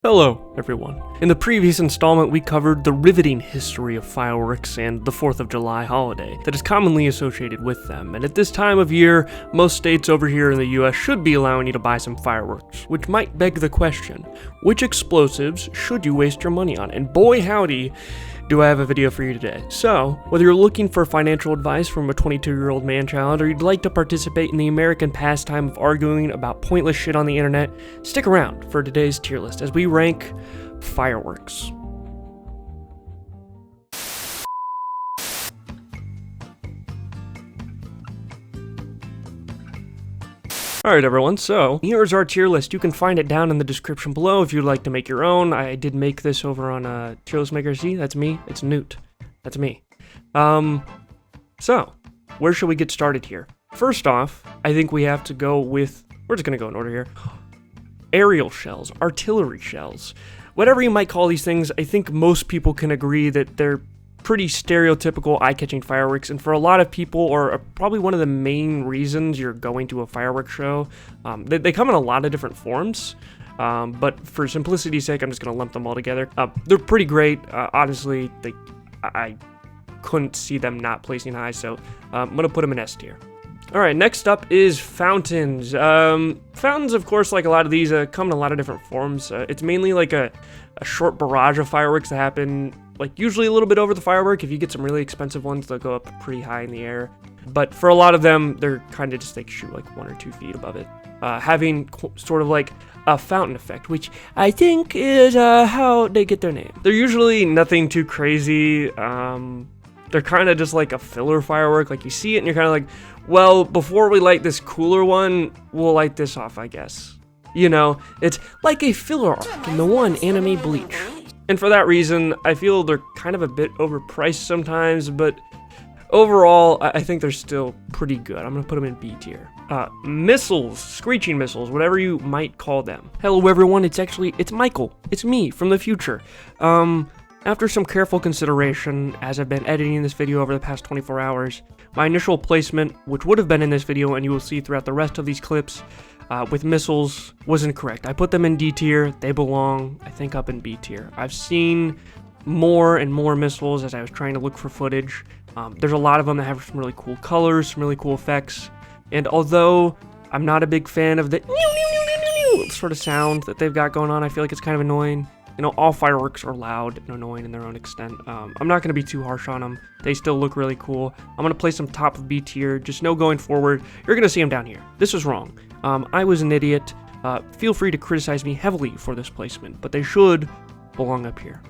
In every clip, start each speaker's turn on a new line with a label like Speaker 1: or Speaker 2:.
Speaker 1: Hello, everyone. In the previous installment, we covered the riveting history of fireworks and the 4th of July holiday that is commonly associated with them, and at this time of year, most states over here in the US should be allowing you to buy some fireworks, which might beg the question, which explosives should you waste your money on? And boy howdy, do I have a video for you today. So, whether you're looking for financial advice from a 22-year-old man-child, or you'd like to participate in the American pastime of arguing about pointless shit on the internet, stick around for today's tier list as we rank fireworks. Alright everyone, so here's our tier list. You can find it down in the description below if you'd like to make your own. I did make this over on Tier List Maker. See, that's me. It's Newt. That's me. So, where should we get started here? First off, I think we have to go with, we're just going to go in order here. Aerial shells, artillery shells. Whatever you might call these things, I think most people can agree that they're pretty stereotypical eye-catching fireworks, and for a lot of people are probably one of the main reasons you're going to a fireworks show. They come in a lot of different forms, but for simplicity's sake, I'm just going to lump them all together. They're pretty great. Honestly, I couldn't see them not placing high, so I'm going to put them in S tier. Alright, next up is fountains. Fountains, of course, like a lot of these, come in a lot of different forms. It's mainly like a short barrage of fireworks that happen, like, usually a little bit over the firework. If you get some really expensive ones, they'll go up pretty high in the air. But for a lot of them, they're kind of just, like, shoot like 1 or 2 feet above it. Having sort of like a fountain effect, which I think is how they get their name. They're usually nothing too crazy. They're kind of just like a filler firework. Like, you see it and you're kind of like, well, before we light this cooler one, we'll light this off, I guess. You know, it's like a filler arc in the one anime Bleach. And for that reason, I feel they're kind of a bit overpriced sometimes, but overall, I think they're still pretty good. I'm going to put them in B tier. Missiles, screeching missiles, whatever you might call them. Hello everyone, it's Michael. It's me from the future. After some careful consideration, as I've been editing this video over the past 24 hours, my initial placement, which would have been in this video and you will see throughout the rest of these clips, with missiles, was incorrect. I put them in D tier. They belong, I think, up in B tier. I've seen more and more missiles as I was trying to look for footage. There's a lot of them that have some really cool colors, some really cool effects, and although I'm not a big fan of the sort of sound that they've got going on, I feel like it's kind of annoying. You know, all fireworks are loud and annoying in their own extent. I'm not going to be too harsh on them. They still look really cool. I'm going to place them top of B tier. Just know going forward, you're going to see them down here. This was wrong. I was an idiot. Feel free to criticize me heavily for this placement, but they should belong up here.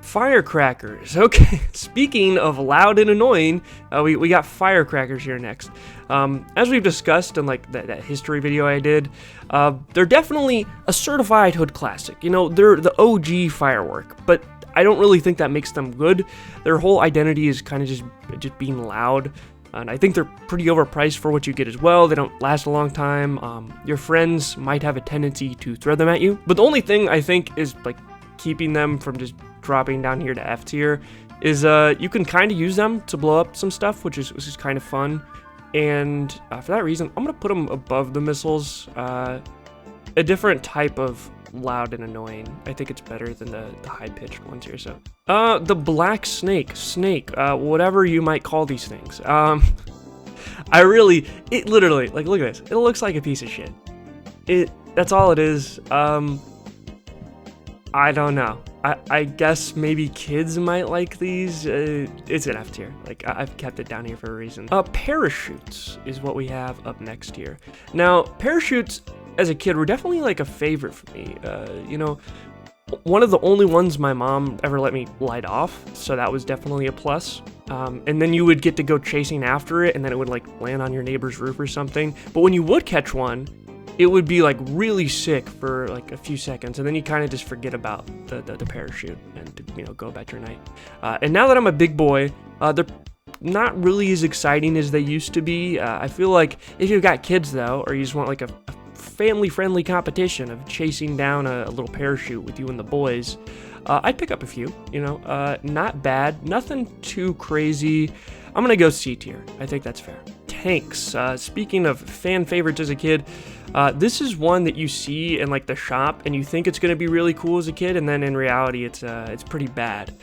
Speaker 1: Firecrackers. Okay, speaking of loud and annoying, we got firecrackers here next. As we've discussed in like that history video I did, they're definitely a certified hood classic. You know, they're the OG firework, but I don't really think that makes them good. Their whole identity is kind of just being loud, and I think they're pretty overpriced for what you get as well. They don't last a long time. Your friends might have a tendency to throw them at you, but the only thing I think is like keeping them from just dropping down here to F tier is you can kind of use them to blow up some stuff, which is kind of fun. And for that reason, I'm gonna put them above the missiles. A different type of loud and annoying. I think it's better than the high-pitched ones here. So the black snake, whatever you might call these things. It literally, like, look at this. It looks like a piece of shit. That's all it is. I don't know. I guess maybe kids might like these. It's an F tier. Like, I've kept it down here for a reason. Parachutes is what we have up next here. Now, parachutes as a kid were definitely like a favorite for me. You know, one of the only ones my mom ever let me light off, so that was definitely a plus. And then you would get to go chasing after it, and then it would like land on your neighbor's roof or something. But when you would catch one, it would be like really sick for like a few seconds, and then you kind of just forget about the parachute and, you know, go about your night. And now that I'm a big boy, they're not really as exciting as they used to be. I feel like if you've got kids though, or you just want like a family-friendly competition of chasing down a little parachute with you and the boys, I'd pick up a few. You know, not bad, nothing too crazy. I'm gonna go C tier. I think that's fair. tanks. Speaking of fan favorites as a kid, this is one that you see in like the shop and you think it's going to be really cool as a kid, and then in reality it's pretty bad.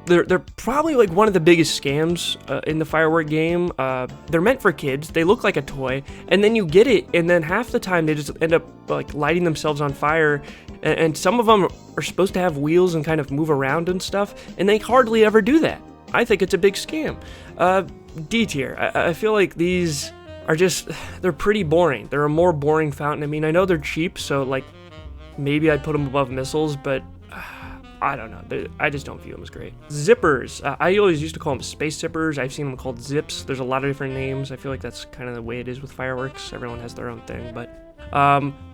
Speaker 1: They're probably like one of the biggest scams in the firework game. They're meant for kids. They look like a toy, and then you get it, and then half the time they just end up like lighting themselves on fire. And some of them are supposed to have wheels and kind of move around and stuff, and they hardly ever do that. I think it's a big scam. D tier. I feel like these are they're pretty boring. They're a more boring fountain. I mean, I know they're cheap, so like maybe I'd put them above missiles, but I don't know. I just don't view them as great. Zippers. I always used to call them space zippers. I've seen them called zips. There's a lot of different names. I feel like that's kind of the way it is with fireworks. Everyone has their own thing, but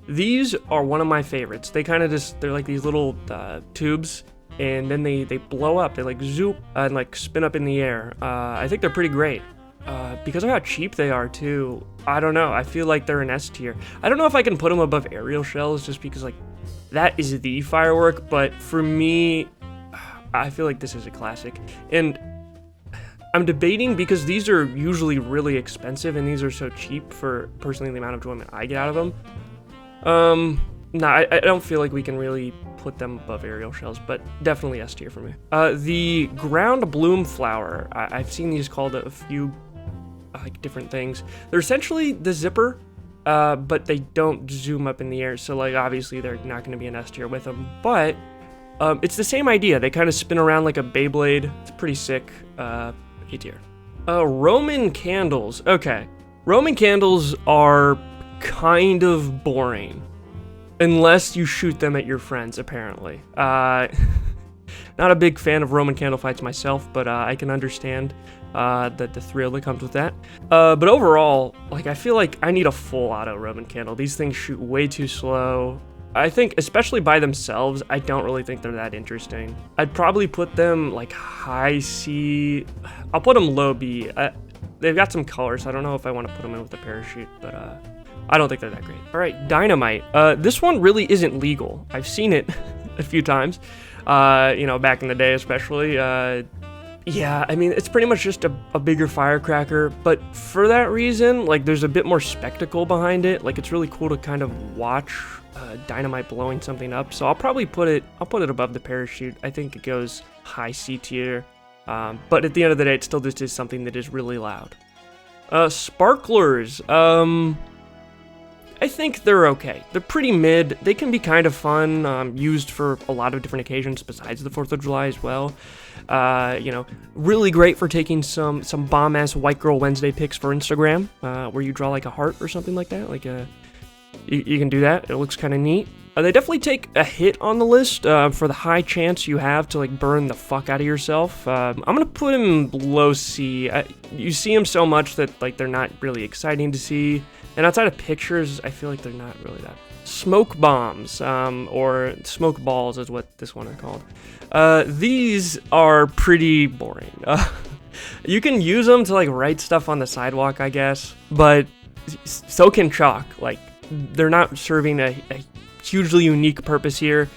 Speaker 1: these are one of my favorites. They kind of they're like these little tubes, and then they blow up. They like zoop and like spin up in the air. I think they're pretty great. Because of how cheap they are too, I don't know. I feel like they're an S tier. I don't know if I can put them above aerial shells just because like that is the firework, but for me, I feel like this is a classic. And I'm debating because these are usually really expensive and these are so cheap for personally the amount of enjoyment I get out of them. No, I don't feel like we can really put them above aerial shells, but definitely S tier for me. The ground bloom flower. I've seen these called a few like different things. They're essentially the zipper, but they don't zoom up in the air. So like obviously they're not going to be an S tier with them, but it's the same idea. They kind of spin around like a Beyblade. It's pretty sick. A tier. Roman candles. Okay, Roman candles are kind of boring. Unless you shoot them at your friends, apparently. Not a big fan of Roman candle fights myself, but I can understand the thrill that comes with that. But overall, like I feel like I need a full auto Roman candle. These things shoot way too slow. I think, especially by themselves, I don't really think they're that interesting. I'd probably put them like high C. I'll put them low B. They've got some color, so I don't know if I want to put them in with a parachute, but I don't think they're that great. All right, dynamite. This one really isn't legal. I've seen it a few times, you know, back in the day especially. Yeah, I mean, it's pretty much just a bigger firecracker, but for that reason, like, there's a bit more spectacle behind it. Like, it's really cool to kind of watch dynamite blowing something up. So I'll probably put it above the parachute. I think it goes high C tier, but at the end of the day, it still just is something that is really loud. Sparklers. I think they're okay. They're pretty mid. They can be kind of fun, used for a lot of different occasions besides the 4th of July as well. You know, really great for taking some bomb-ass White Girl Wednesday pics for Instagram, where you draw like a heart or something like that. Like you can do that. It looks kind of neat. They definitely take a hit on the list for the high chance you have to like burn the fuck out of yourself. I'm gonna put them low C. You see them so much that like they're not really exciting to see. And outside of pictures, I feel like they're not really that. Smoke bombs, or smoke balls is what this one is called. These are pretty boring. You can use them to like write stuff on the sidewalk, I guess, but so can chalk. Like, they're not serving a hugely unique purpose here.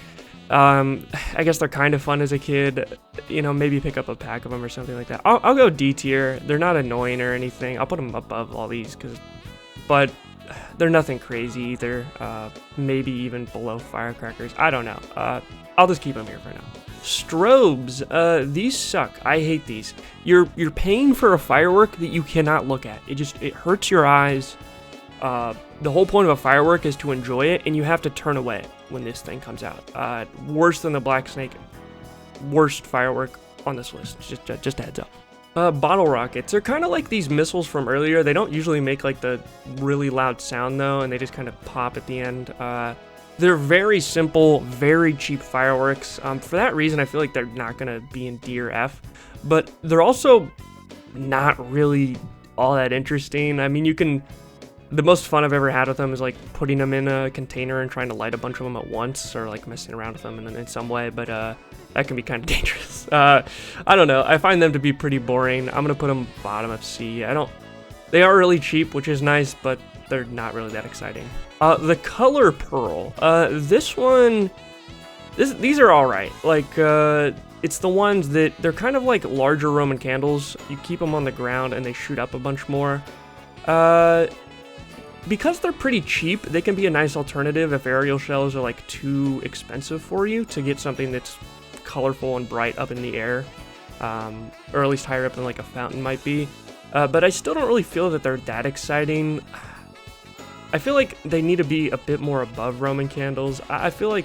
Speaker 1: I guess they're kind of fun as a kid. You know, maybe pick up a pack of them or something like that. I'll go D tier. They're not annoying or anything. I'll put them above all these but they're nothing crazy either. Maybe even below firecrackers. I don't know. I'll just keep them here for now. Strobes. These suck. I hate these. You're paying for a firework that you cannot look at. It hurts your eyes. The whole point of a firework is to enjoy it, and you have to turn away when this thing comes out. Worse than the Black Snake. Worst firework on this list. Just a heads up. Bottle rockets. They're kind of like these missiles from earlier. They don't usually make like the really loud sound though, and they just kind of pop at the end. They're very simple, very cheap fireworks. For that reason, I feel like they're not gonna be in D or F, but they're also not really all that interesting. I mean, the most fun I've ever had with them is like putting them in a container and trying to light a bunch of them at once, or like messing around with them in some way, but that can be kind of dangerous. I don't know. I find them to be pretty boring. I'm gonna put them bottom of C. They are really cheap, which is nice, but they're not really that exciting. The Color Pearl. This one, these are all right. Like, It's the ones that they're kind of like larger Roman candles. You keep them on the ground and they shoot up a bunch more. Because they're pretty cheap, they can be a nice alternative if aerial shells are like too expensive for you to get something that's colorful and bright up in the air, or at least higher up than like a fountain might be. But I still don't really feel that they're that exciting. I feel like they need to be a bit more above Roman candles. I feel like,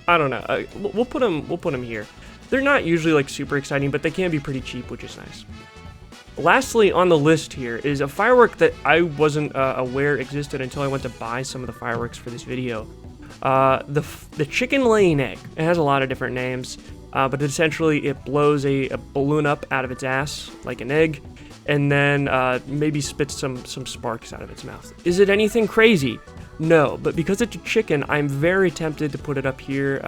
Speaker 1: I don't know. We'll put them here. They're not usually like super exciting, but they can be pretty cheap, which is nice. Lastly on the list here is a firework that I wasn't aware existed until I went to buy some of the fireworks for this video. The chicken laying egg. It has a lot of different names, but essentially it blows a balloon up out of its ass like an egg, and then maybe spits some sparks out of its mouth. Is it anything crazy? No, but because it's a chicken, I'm very tempted to put it up here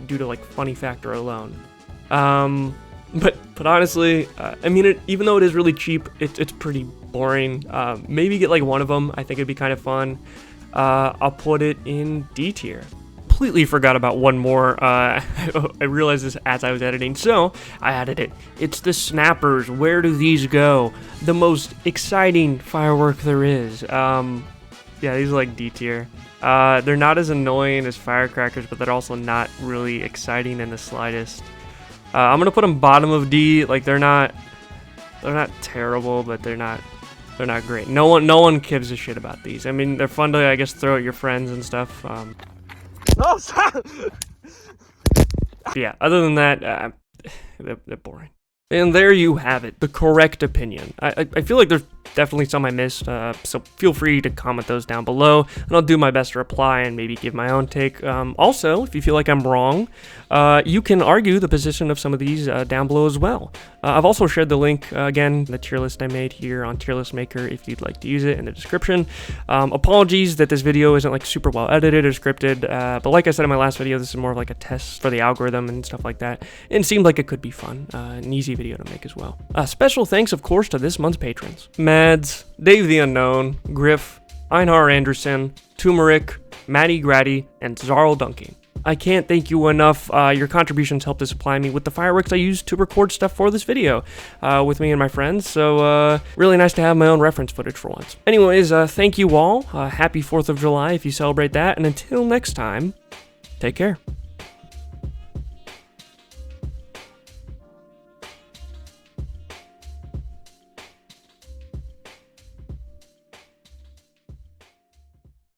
Speaker 1: due to like funny factor alone. But honestly, I mean, even though it is really cheap, it's pretty boring. Maybe get like one of them. I think it'd be kind of fun. I'll put it in D tier. Completely forgot about one more. I realized this as I was editing, so I added it. It's the snappers. Where do these go? The most exciting firework there is. Yeah, these are like D tier. They're not as annoying as firecrackers, but they're also not really exciting in the slightest. I'm gonna put them bottom of D. Like they're not terrible, but they're not great. No one gives a shit about these. I mean, they're fun to, I guess, throw at your friends and stuff.
Speaker 2: Oh, stop!
Speaker 1: Yeah. Other than that, they're boring. And there you have it, the correct opinion. I feel like there's definitely some I missed, so feel free to comment those down below, and I'll do my best to reply and maybe give my own take. Also, if you feel like I'm wrong, you can argue the position of some of these down below as well. I've also shared the link, again, the tier list I made here on Tier List Maker if you'd like to use it in the description. Apologies that this video isn't like super well edited or scripted, but like I said in my last video, this is more of like a test for the algorithm and stuff like that, and it seemed like it could be fun, an easy video to make as well. Special thanks, of course, to this month's patrons: Mads, Dave the Unknown, Griff, Einar Anderson, Turmeric, Maddie Grady, and Zarl Dunking. I can't thank you enough. Your contributions helped to supply me with the fireworks I used to record stuff for this video with me and my friends, so really nice to have my own reference footage for once. Anyways, thank you all. Happy 4th of July if you celebrate that, and until next time, take care.